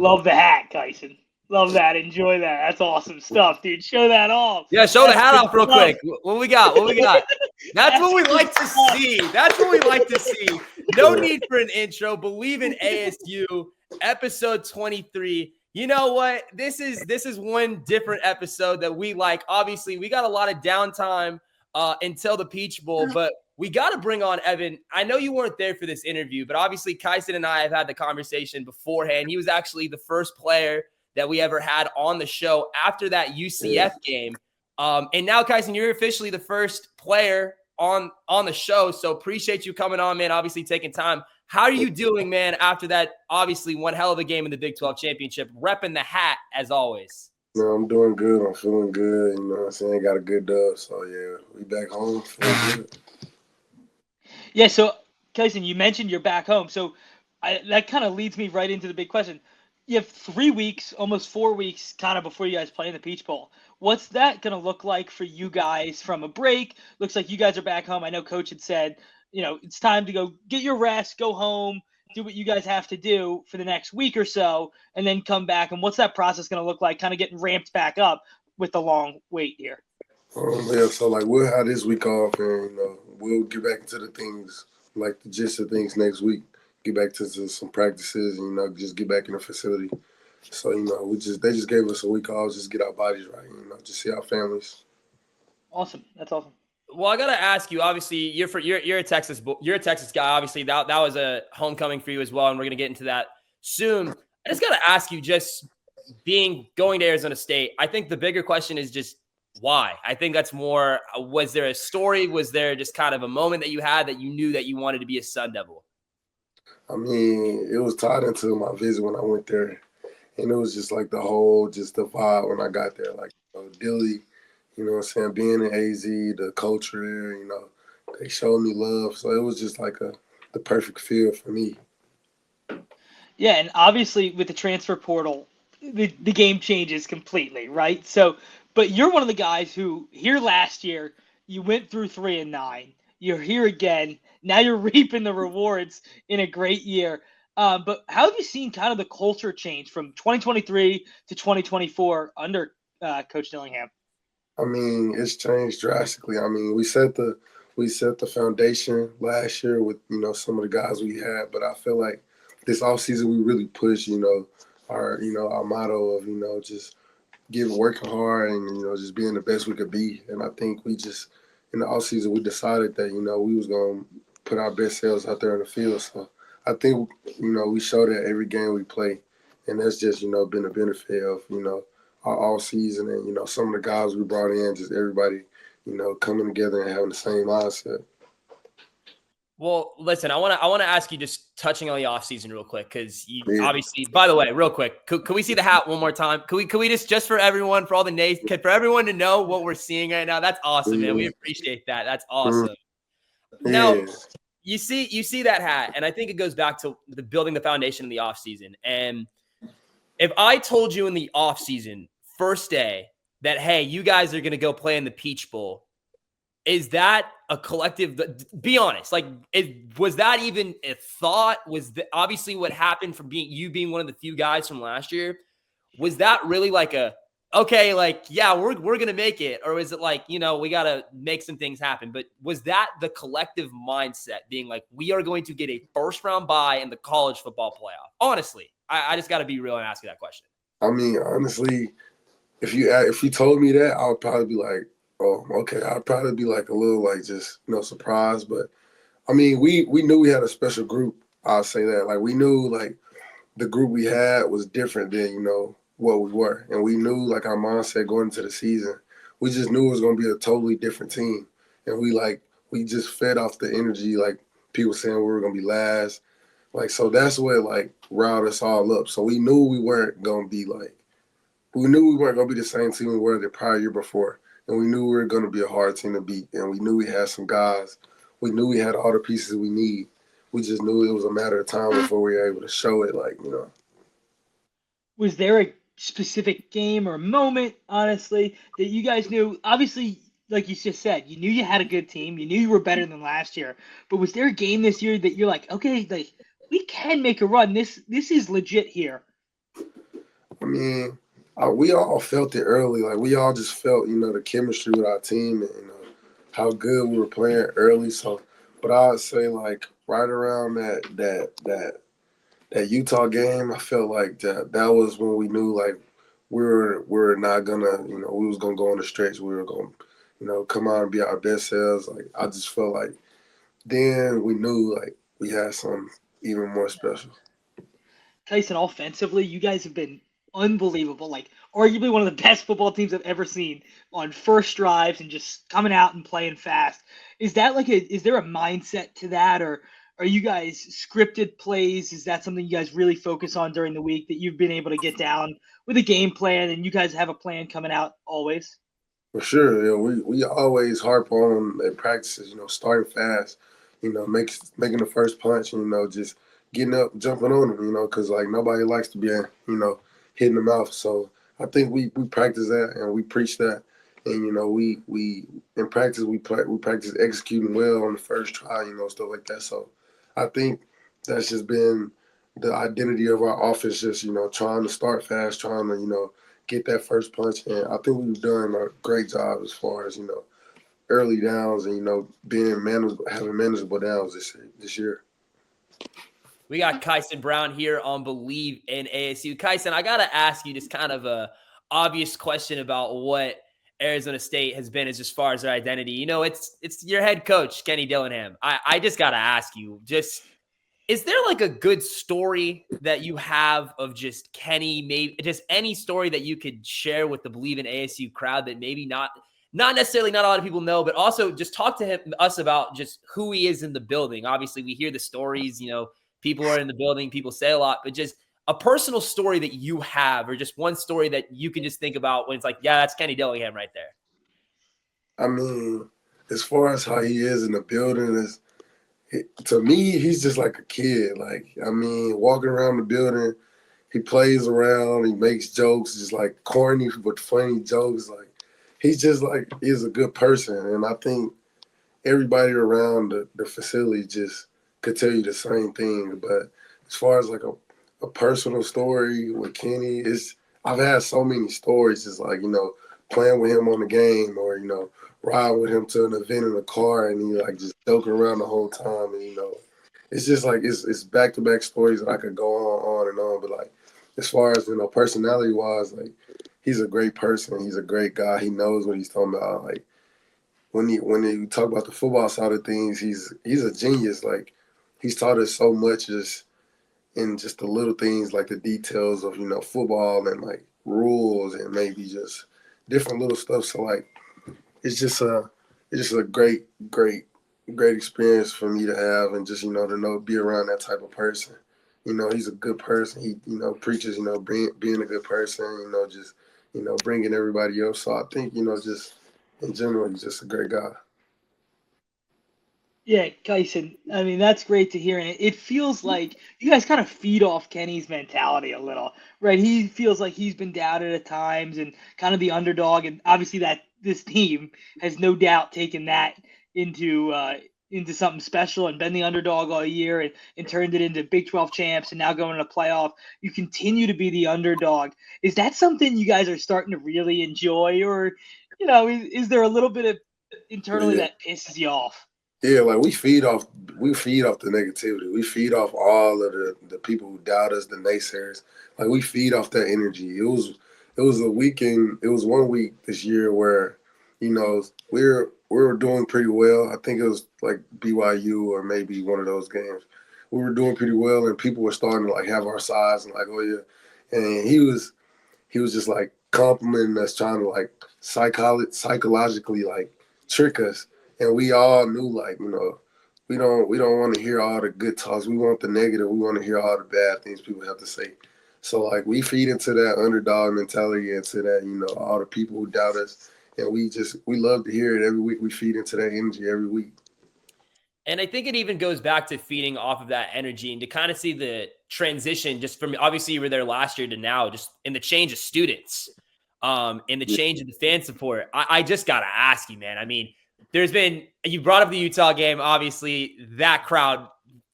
Love the hat, Kyson. Love that. Enjoy that. That's awesome stuff, dude. Show that off. Yeah, show the hat That's off real good stuff. quick. What we got? What we got? That's what we good like to stuff. see. That's what we like to see. No need for an intro. Bleav in ASU, episode 23. You know what? This is one different episode that we like. Obviously, we got a lot of downtime until the Peach Bowl, but we got to bring on Evan. I know you weren't there for this interview, but obviously Kyson and I have had the conversation beforehand. He was actually the first player that we ever had on the show after that UCF game. And now, Kyson, you're officially the first player on the show. So appreciate you coming on, man, obviously taking time. How are you doing, man, after that, obviously, one hell of a game in the Big 12 championship, repping the hat as always? No, I'm doing good. I'm feeling good. You know what I'm saying? Got a good dub. So, yeah, we back home. Feeling good. Yeah, so, Kyson, you mentioned you're back home. So that kind of leads me right into the big question. You have 3 weeks, almost 4 weeks, kind of before you guys play in the Peach Bowl. What's that going to look like for you guys from a break? Looks like you guys are back home. I know Coach had said, it's time to go get your rest, go home, do what you guys have to do for the next week or so, and then come back. And what's that process going to look like, kind of getting ramped back up with the long wait here? Yeah, so, we'll have this week off, and, we'll get back into the things, like the gist of things next week. Get back to some practices and, just get back in the facility. So, they just gave us a week off, just get our bodies right, just see our families. Awesome. That's awesome. Well, I gotta ask you. Obviously, you're a Texas guy. Obviously, that was a homecoming for you as well, and we're gonna get into that soon. I just gotta ask you, just going to Arizona State. I think the bigger question is just why. I think that's more. Was there a story? Was there just kind of a moment that you had that you knew that you wanted to be a Sun Devil? I mean, it was tied into my visit when I went there, and it was just like the vibe when I got there, Dilly. You know what I'm saying? Being in AZ, the culture there, they showed me love. So it was just the perfect feel for me. Yeah, and obviously with the transfer portal, the game changes completely, right? So, but you're one of the guys who here last year, you went through 3-9. You're here again. Now you're reaping the rewards in a great year. But how have you seen kind of the culture change from 2023 to 2024 under Coach Dillingham? I mean, it's changed drastically. I mean, we set the foundation last year with, some of the guys we had, but I feel like this offseason we really pushed, our motto of, just working hard and, just being the best we could be. And I think we just, in the offseason, we decided that, we was going to put our best selves out there in the field. So I think, we show that every game we play. And that's just, been a benefit of, our all season and, some of the guys we brought in, just everybody, coming together and having the same mindset. Well, listen, I want to ask you, just touching on the offseason real quick, because obviously, by the way, real quick, could we see the hat one more time? Could we just for everyone, for all the for everyone to know what we're seeing right now? That's awesome, man. We appreciate that. That's awesome. Now, you see that hat, and I think it goes back to the building the foundation in the offseason. And if I told you in the offseason, first day, that, hey, you guys are going to go play in the Peach Bowl, is that a collective? Be honest. Was that even a thought? Obviously what happened from being one of the few guys from last year? Was that really yeah, we're going to make it? Or is it we got to make some things happen? But was that the collective mindset, being we are going to get a first round bye in the college football playoff? Honestly, I just got to be real and ask you that question. I mean, honestly, if you told me that, I would probably be like, oh, okay. I'd probably be a little just, surprised. But I mean, we knew we had a special group. I'll say that. We knew the group we had was different than, what we were. And we knew our mindset going into the season. We just knew it was going to be a totally different team. And we just fed off the energy, people saying we were going to be last. So that's what riled us all up. So we knew we weren't going to be we knew we weren't going to be the same team we were the prior year before. And we knew we were going to be a hard team to beat. And we knew we had some guys. We knew we had all the pieces we need. We just knew it was a matter of time before we were able to show it, Was there a specific game or moment, honestly, that you guys knew? Obviously, like you just said, you knew you had a good team. You knew you were better than last year. But was there a game this year that you're okay, we can make a run. This is legit here? I mean, we all felt it early. Like we all just felt, the chemistry with our team and how good we were playing early. So, but I'd say like right around that Utah game, I felt like that was when we knew like we're not gonna, we was gonna go on the stretch. We were gonna, come out and be our best selves. Like I just felt like then we knew like we had something even more special. Tyson, offensively, you guys have been unbelievable. Like, arguably one of the best football teams I've ever seen on first drives and just coming out and playing fast. Is that is there a mindset to that, or are you guys scripted plays? Is that something you guys really focus on during the week that you've been able to get down with a game plan and you guys have a plan coming out always? For sure, we always harp on at practices, starting fast, making the first punch, just getting up, jumping on them, because like nobody likes to be, hitting them off. So I think we practice that and we preach that, and we in practice we practice executing well on the first try, stuff like that. So I think that's just been the identity of our offense, just trying to start fast, trying to get that first punch. And I think we've done a great job as far as, early downs and, being having manageable downs this year. We got Kyson Brown here on Bleav in ASU. Kyson, I got to ask you just kind of a obvious question about what Arizona State has been as far as their identity. It's your head coach, Kenny Dillingham. I just got to ask you, is there like a good story that you have of just Kenny, maybe just any story that you could share with the Bleav in ASU crowd that maybe not necessarily not a lot of people know, but also just talk to us about just who he is in the building. Obviously we hear the stories, people are in the building, people say a lot, but just a personal story that you have, or just one story that you can just think about when it's like, yeah, that's Kenny Dillingham right there. I mean, as far as how he is in the building, to me, he's just like a kid. Like, I mean, walking around the building, he plays around, he makes jokes, just like corny but funny jokes. Like, he's a good person. And I think everybody around the facility just could tell you the same thing. But as far as like a personal story with Kenny, I've had so many stories, just like, playing with him on the game or, ride with him to an event in a car and he like just joking around the whole time. And, it's just like, it's back-to-back stories that I could go on and on. But like, as far as, personality wise, like he's a great person. He's a great guy. He knows what he's talking about. Like when you talk about the football side of things, he's a genius. Like he's taught us so much just in just the little things, like the details of, football and like rules and maybe just different little stuff. So like, it's just a great experience for me to have, and just to be around that type of person. He's a good person. He preaches being a good person. Just bringing everybody else. So I think just in general he's just a great guy. Yeah, Kyson. I mean, that's great to hear. And it feels like you guys kind of feed off Kenny's mentality a little, right? He feels like he's been doubted at times and kind of the underdog. And obviously that this team has no doubt taken that into something special and been the underdog all year and turned it into Big 12 champs and now going to playoff. You continue to be the underdog. Is that something you guys are starting to really enjoy? Or, is there a little bit of internally Yeah. that pisses you off? Yeah, like we feed off the negativity. We feed off all of the people who doubt us, the naysayers. Like we feed off that energy. It was a weekend. It was 1 week this year where, we were doing pretty well. I think it was like BYU or maybe one of those games. We were doing pretty well, and people were starting to like have our sides and like, oh yeah. And he was just like complimenting us, trying to like psychologically like trick us. And we all knew, like, we don't want to hear all the good talks. We want the negative. We want to hear all the bad things people have to say. So like we feed into that underdog mentality, into that, all the people who doubt us. And we love to hear it every week. We feed into that energy every week. And I think it even goes back to feeding off of that energy and to kind of see the transition just from, obviously you were there last year to now, just in the change of students, in the change of the fan support. I just got to ask you, man. I mean, you brought up the Utah game. Obviously that crowd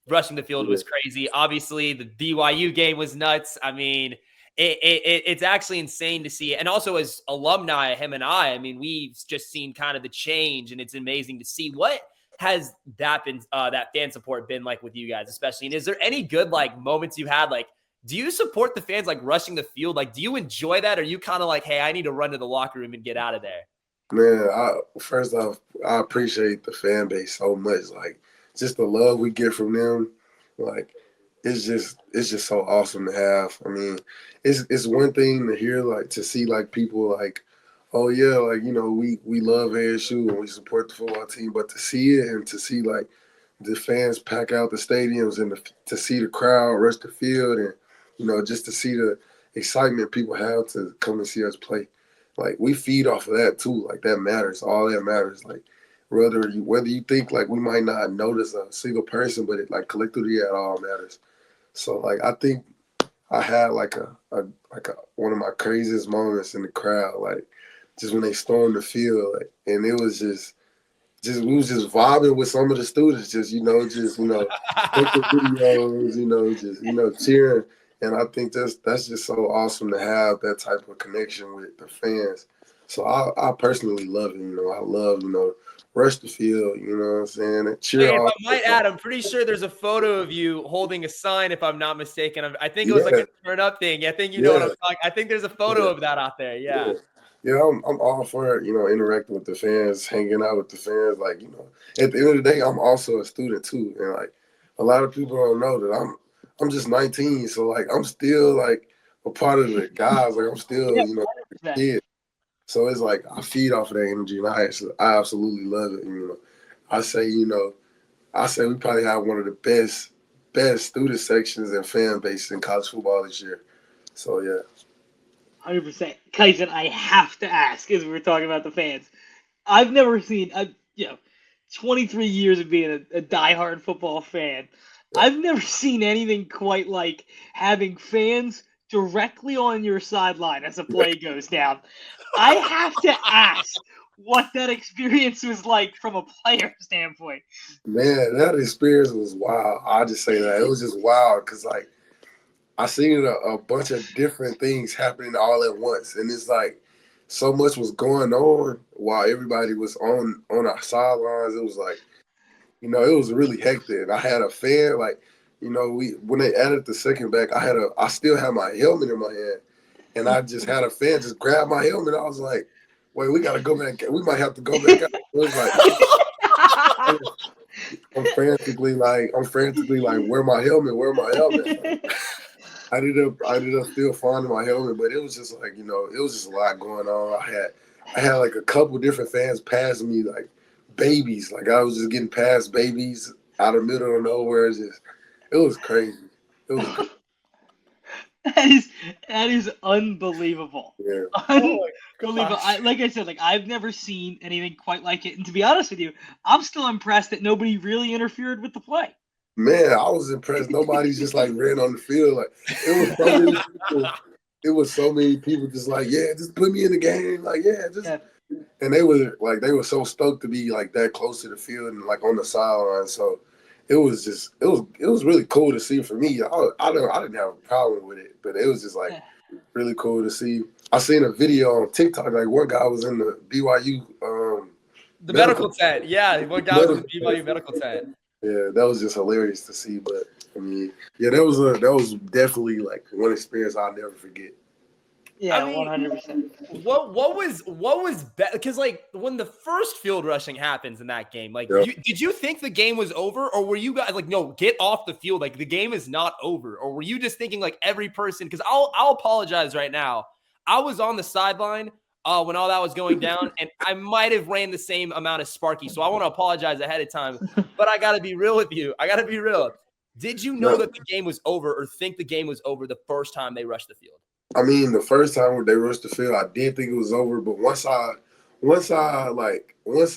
rushing the field was crazy. Obviously the BYU game was nuts. I mean, it's actually insane to see. And also as alumni, him and I mean, we've just seen kind of the change, and it's amazing to see. What has that been, that fan support been like with you guys, especially? And is there any good like moments you had? Like, do you support the fans like rushing the field? Like, do you enjoy that? Or are you kind of like, hey, I need to run to the locker room and get out of there? Man, first off, I appreciate the fan base so much. Like, just the love we get from them, like, it's just so awesome to have. I mean, it's one thing to hear, like, to see like people like, oh yeah, like, you know, we love ASU and we support the football team, but to see it and to see like the fans pack out the stadiums and to see the crowd rush the field, and you know, just to see the excitement people have to come and see us play. Like, we feed off of that too. Like, that matters. All that matters. Like, whether you think like we might not notice a single person, but it like collectively it all matters. So like, I think I had like a one of my craziest moments in the crowd, like just when they stormed the field, like, and it was just we was just vibing with some of the students, just taking videos, cheering. And I think that's just so awesome to have that type of connection with the fans. So I personally love it. I love, rush the field, you know what I'm saying? And cheer If all. I might add, I'm pretty sure there's a photo of you holding a sign, if I'm not mistaken. I think it was like a turn up thing. I think you know what I'm talking. I think there's a photo of that out there. Yeah. Yeah, I'm all for it, interacting with the fans, hanging out with the fans. Like, at the end of the day, I'm also a student too. And like, a lot of people don't know that I'm just 19. So like, I'm still like a part of the guys. Like, I'm still, a kid. So it's like, I feed off of that energy, and I absolutely love it. I say we probably have one of the best student sections and fan base in college football this year. So yeah. 100%. Kyson, I have to ask, as we were talking about the fans. I've never seen, 23 years of being a diehard football fan. I've never seen anything quite like having fans directly on your sideline as a play goes down. I have to ask what that experience was like from a player standpoint. Man, that experience was wild. I'll just say that. It was just wild because, like, I seen a bunch of different things happening all at once. And it's like so much was going on while everybody was on our sidelines. It was like, it was really hectic. I had a fan, like, when they added the second back, I still had my helmet in my hand. And I just had a fan just grab my helmet. I was like, wait, we got to go back. We might have to go back out. It was like, I'm frantically like, where my helmet? I ended up still finding my helmet, but it was just like, it was just a lot going on. I had like a couple different fans pass me like babies. Like, I was just getting past babies out of the middle of nowhere. It was crazy. It was crazy. That is unbelievable. Yeah. Unbelievable. Like I said, I've never seen anything quite like it. And to be honest with you, I'm still impressed that nobody really interfered with the play. Man, I was impressed. Nobody just like ran on the field. Like, it was so many people. It was so many people just like, yeah, just put me in the game. Like, yeah. And they were so stoked to be like that close to the field and like on the sideline. So it was really cool to see for me. I didn't have a problem with it, but it was just like really cool to see. I seen a video on TikTok. Like, one guy was in the BYU the medical tent. Yeah, one guy was in the BYU medical tent. Yeah, that was just hilarious to see. But I mean, yeah, that was definitely like one experience I'll never forget. Yeah, 100%. What was because like when the first field rushing happens in that game, like did you think the game was over, or were you guys like, no, get off the field, like the game is not over, or were you just thinking like every person? Because I'll apologize right now, I was on the sideline when all that was going down, and I might have ran the same amount of Sparky, so I want to apologize ahead of time. But I got to be real with you. I got to be real. Did you know that the game was over, or think the game was over the first time they rushed the field? I mean, the first time they rushed the field, I did think it was over. But once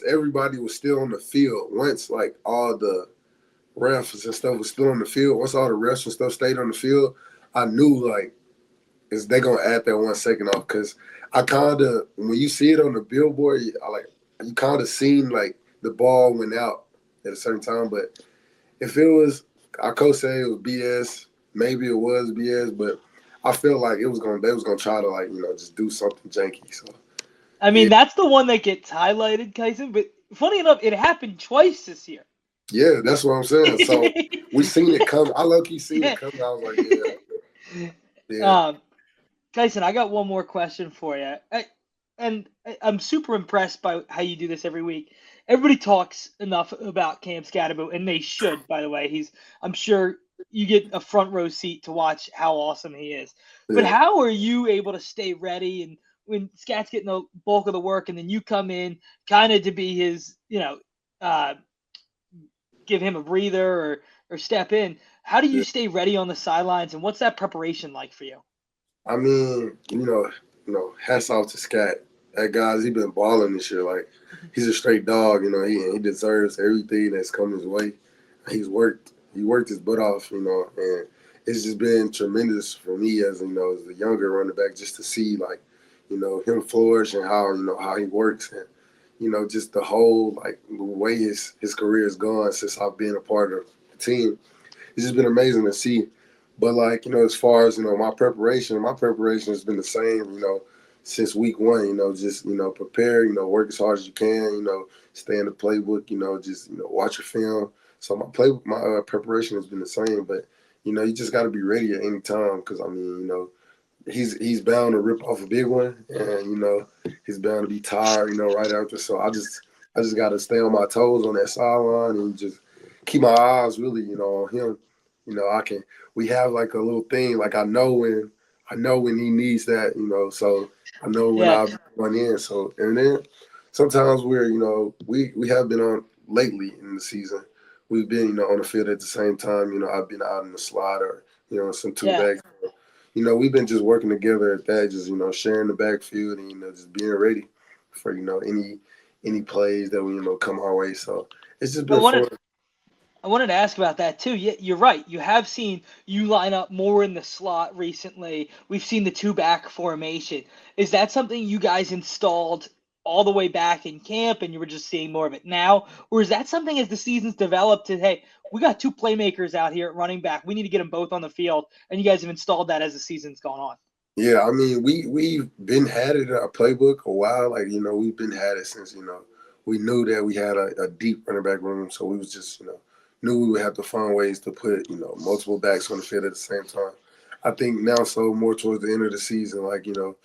everybody was still on the field, once like all the refs and stuff was still on the field, once all the refs and stuff stayed on the field, I knew like they gonna add that 1 second off. Because I kind of, when you see it on the billboard, you kind of seen like the ball went out at a certain time. But if it was, our coach said it was BS, maybe it was BS, but I felt like they was gonna try to like just do something janky. So I yeah, mean, that's the one that gets highlighted, Kyson. But funny enough, it happened twice this year. yeah, that's what I'm saying. So we seen it come. I low key seen it Yeah. coming. I was like, yeah, yeah, Um, Tyson, I got one more question for you. I'm super impressed by how you do this every week. Everybody talks enough about Cam Scatterbo, and they should, by the way. I'm sure you get a front row seat to watch how awesome he is. But yeah. how are you able to stay ready and when Scat's getting the bulk of the work and then you come in kind of to be his, uh, give him a breather or step in. How do you Yeah. stay ready on the sidelines, and what's that preparation like for you? I mean, hats off to Scat. That guy's he been balling this year. Like he's a straight dog. He deserves everything that's come his way. He worked his butt off. And it's just been tremendous for me as as the younger running back just to see like him flourish and how he works and just the whole like the way his career has gone since I've been a part of the team. It's just been amazing to see. But like, as far as, my preparation has been the same, since week one, just, prepare, work as hard as you can, stay in the playbook, just, watch your film. So my preparation has been the same, but, you just got to be ready at any time. Cause I mean, he's bound to rip off a big one and, he's bound to be tired, right after. So I just got to stay on my toes on that sideline and just keep my eyes really, on him. We have like a little thing, like I know when he needs that, so I know when Yeah. I've run in. So, and then sometimes we have been on lately in the season. We've been, on the field at the same time. I've been out in the slot or, some two Yeah. backs. We've been just working together at that, just, sharing the backfield and, just being ready for, any plays that we, come our way. So it's just I been wanted fun. I wanted to ask about that too. Yeah, you're right. You have seen you line up more in the slot recently. We've seen the two back formation. Is that something you guys installed all the way back in camp and you were just seeing more of it now? Or is that something as the season's developed to, hey, we got two playmakers out here at running back. We need to get them both on the field. And you guys have installed that as the season's gone on. Yeah, I mean, we've been had it in our playbook a while. Like, we've been had it since, we knew that we had a deep running back room. So we was just, knew we would have to find ways to put, multiple backs on the field at the same time. I think now so more towards the end of the season, like, of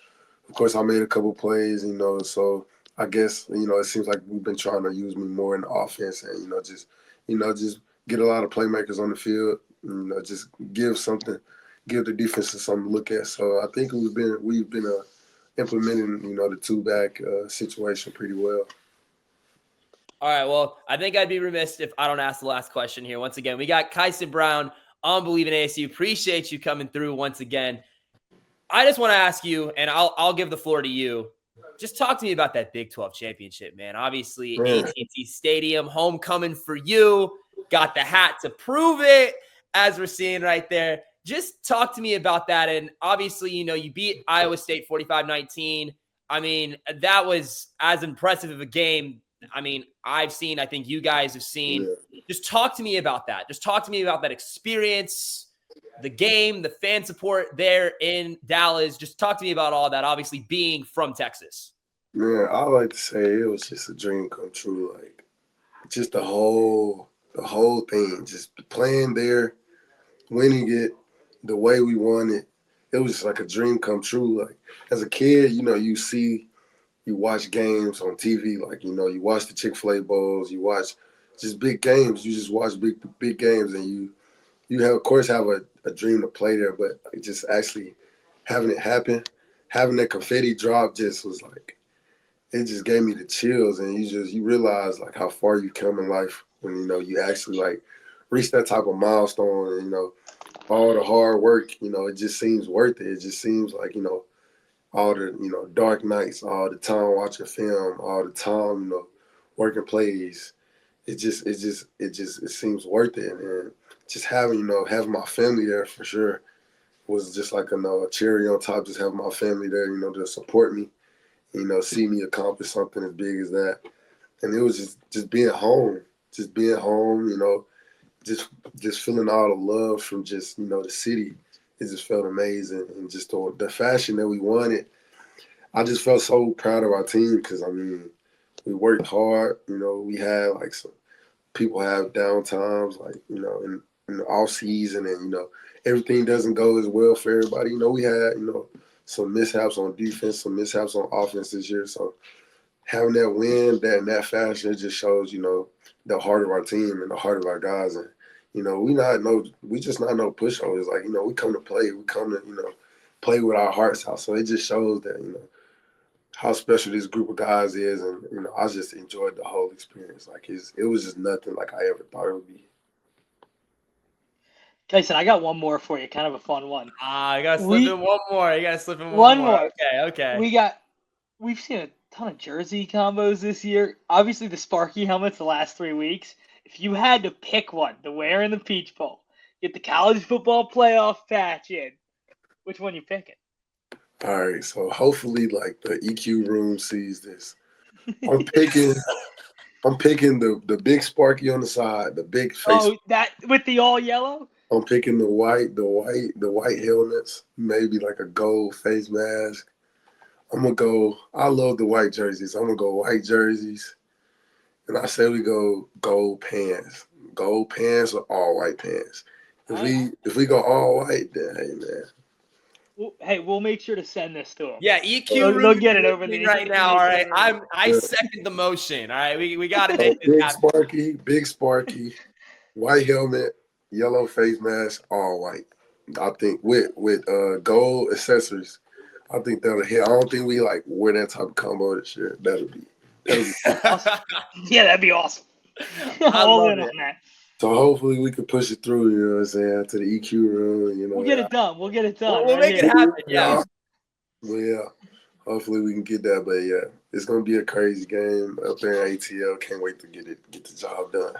course I made a couple plays, so I guess, it seems like we've been trying to use me more in the offense and, just get a lot of playmakers on the field, just give the defense something to look at. So I think we've been implementing, the two back situation pretty well. All right. Well, I think I'd be remiss if I don't ask the last question here. Once again, we got Kyson Brown on Bleav in ASU. Appreciate you coming through once again. I just want to ask you, and I'll give the floor to you. Just talk to me about that Big 12 championship, man. Obviously, Man. AT&T Stadium, homecoming for you. Got the hat to prove it, as we're seeing right there. Just talk to me about that. And obviously, you beat Iowa State 45-19. I mean, that was as impressive of a game. I mean, I think you guys have seen. Yeah. Just talk to me about that. Just talk to me about that experience, the game, the fan support there in Dallas. Just talk to me about all that, obviously being from Texas. Man, I like to say it was just a dream come true. Like just the whole thing, just playing there, winning it the way we won it. It was just like a dream come true. Like as a kid, you watch games on TV, like, you watch the Chick-fil-A Bowls, you watch just big games. You just watch big games and you have, of course, have a dream to play there, but like, just actually having it happen, having that confetti drop just was like, it just gave me the chills. And you realize like how far you come in life when, you actually like reach that type of milestone and, all the hard work, it just seems worth it. It just seems like, all the, dark nights, all the time watching film, all the time, working plays. It seems worth it. And just having my family there for sure was just like a cherry on top. Just having my family there, to support me, see me accomplish something as big as that. And it was just being home, just feeling all the love from just, the city it just felt amazing. And just the fashion that we won it, I just felt so proud of our team because, I mean, we worked hard. You know, we had like some people have down times, like, you know, in the off season, and, you know, everything doesn't go as well for everybody. You know, we had, you know, some mishaps on defense, some mishaps on offense this year. So having that win, that fashion, it just shows, you know, the heart of our team and the heart of our guys. And, you know, we just not no pushovers. Like, you know, we come to play. We come to, you know, play with our hearts out. So it just shows that, you know, how special this group of guys is. And, you know, I just enjoyed the whole experience. Like, it was just nothing like I ever thought it would be. Kyson, I got one more for you, kind of a fun one. I gotta slip in one more. You gotta slip in One more. more. Okay. We've seen a ton of jersey combos this year. Obviously, the Sparky helmets the last 3 weeks. If you had to pick one to wear in the Peach Bowl, get the college football playoff patch in, which one you picking? All right, so hopefully, like, the EQ room sees this. I'm picking the big Sparky on the side, the big face. Oh, that with the all yellow? I'm picking the white helmets, maybe like a gold face mask. I love the white jerseys. I'm gonna go white jerseys. And I say we go gold pants. Gold pants or all white pants. If we go all white, then hey, man. Hey, we'll make sure to send this to them. Yeah, EQ they'll get it over there right now. All right, I second the motion. All right, we got to make this happen. Big Sparky, white helmet, yellow face mask, all white. I think with gold accessories, I think that'll hit. I don't think we like wear that type of combo this year. That'll be awesome. Yeah, that'd be awesome. All in on that. So hopefully we can push it through, you know what I'm saying, to the EQ room, you know. We'll get it done. We'll make it happen, yeah. Well, yeah. Hopefully we can get that, but yeah, it's gonna be a crazy game up there in ATL. Can't wait to get the job done.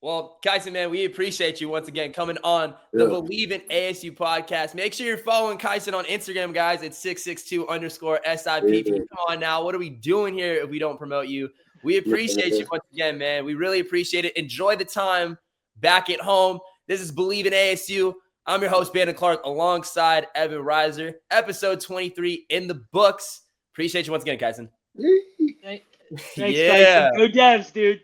Well, Kyson, man, we appreciate you once again coming on the Bleav in ASU podcast. Make sure you're following Kyson on Instagram, guys. It's 662_SIP. Come on now. What are we doing here if we don't promote you? We appreciate you once again, man. We really appreciate it. Enjoy the time back at home. This is Bleav in ASU. I'm your host, Brandon Clark, alongside Evan Reiser. Episode 23 in the books. Appreciate you once again, Kyson. Thanks, Kyson. Go Devs, dude.